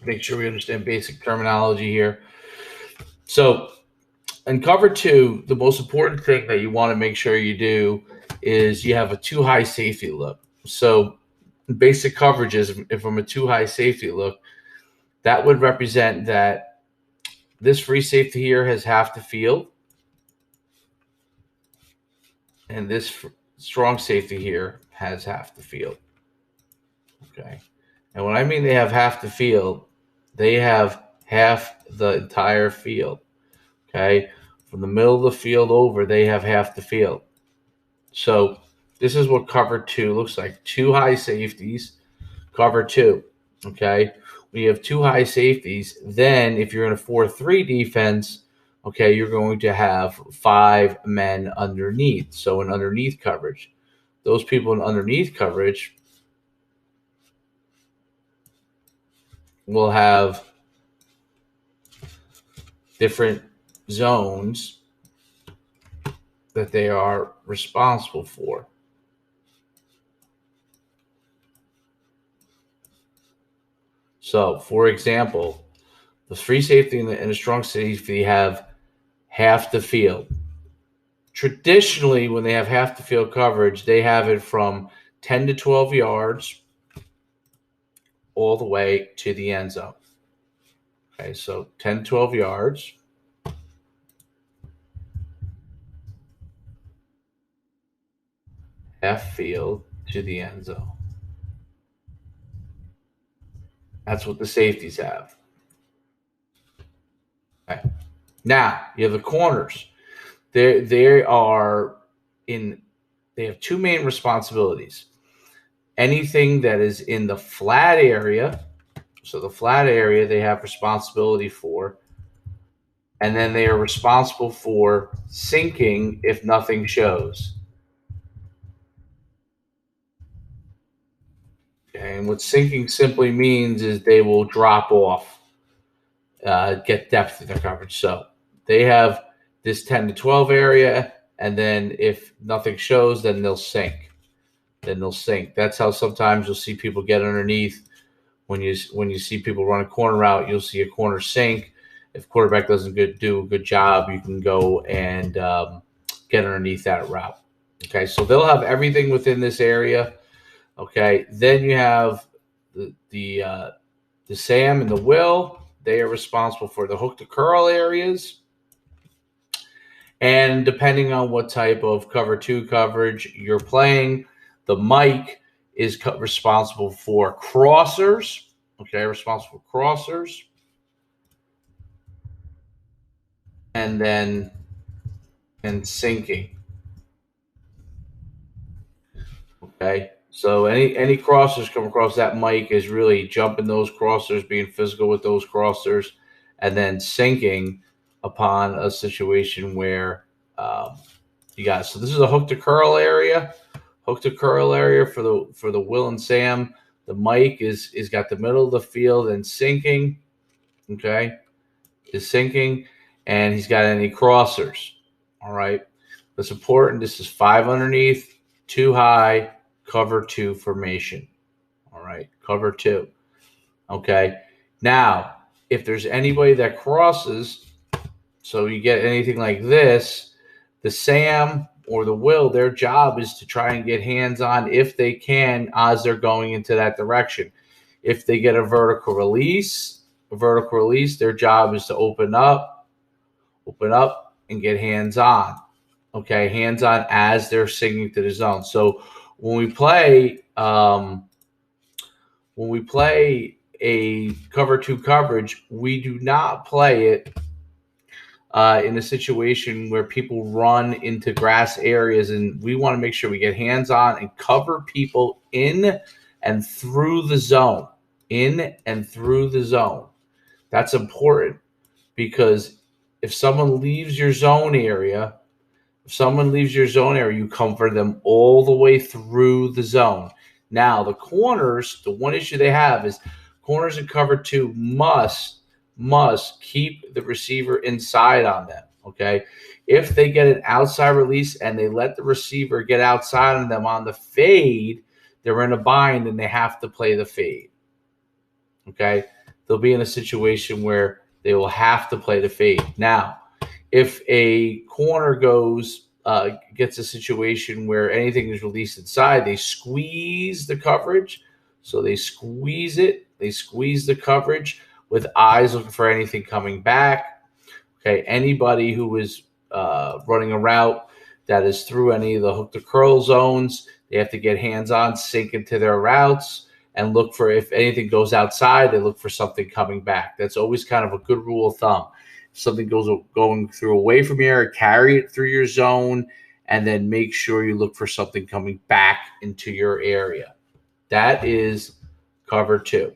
Make sure we understand basic terminology here. So in cover two, the most important thing that you want to make sure you do is you have a too high safety look. So basic coverages, if from a too high safety look, that would represent that this free safety here has half the field, and this strong safety here has half the field. Okay. And when I mean they have half the field, they have half the entire field. Okay. From the middle of the field over, they have half the field. So this is what cover two looks like. Two high safeties, cover two. Okay. When you have two high safeties, then if you're in a 4-3 defense, okay, you're going to have 5 men underneath. So in underneath coverage, those people in underneath coverage will have different zones that they are responsible for. So, for example, the free safety and the strong safety have half the field. Traditionally, when they have half the field coverage, they have it from 10 to 12 yards all the way to the end zone. Okay, so 10, 12 yards. Half field to the end zone. That's what the safeties have. Okay. Now, you have the corners. They have two main responsibilities. Anything that is in the flat area, so the flat area they have responsibility for, and then they are responsible for sinking if nothing shows. Okay, and what sinking simply means is they will drop off, get depth in their coverage. So they have this 10 to 12 area, and then if nothing shows, then they'll sink. That's how sometimes you'll see people get underneath. When you see people run a corner route, you'll see a corner sink. If quarterback doesn't do a good job, you can go and get underneath that route. Okay, so they'll have everything within this area. Okay, then you have the Sam and the Will. They are responsible for the hook to curl areas. And depending on what type of cover two coverage you're playing, the Mike is responsible for crossers. Okay, responsible for crossers. And then sinking. Okay, so any crossers come across that Mike is really jumping those crossers, being physical with those crossers, and then sinking upon a situation where you got. So this is a hook to curl area. Hook to curl area for the Will and Sam. The Mike is got the middle of the field and sinking. Okay, is sinking, and he's got any crossers. All right, that's important. This is 5 underneath, 2 high, cover 2 formation. All right, cover 2. Okay, now if there's anybody that crosses, so you get anything like this, the Sam or the Will, their job is to try and get hands on if they can as they're going into that direction. If they get a vertical release, their job is to open up and get hands on. Okay, hands on as they're singing to the zone. So when we play a cover 2 coverage, we do not play it in a situation where people run into grass areas, and we want to make sure we get hands on and cover people in and through the zone. That's important, because if someone leaves your zone area, you cover them all the way through the zone. Now, the corners, the one issue they have is corners in cover 2 must keep the receiver inside on them. Okay, if they get an outside release and they let the receiver get outside on them on the fade, they're in a bind and they have to play the fade. Okay, they'll be in a situation where they will have to play the fade. Now, if a corner gets a situation where anything is released inside, they squeeze the coverage. So they squeeze it. They squeeze the coverage with eyes looking for anything coming back. Okay, anybody who is running a route that is through any of the hook to curl zones, they have to get hands on, sink into their routes, and look for, if anything goes outside, they look for something coming back. That's always kind of a good rule of thumb. If something going through away from your area, carry it through your zone, and then make sure you look for something coming back into your area. That is cover 2.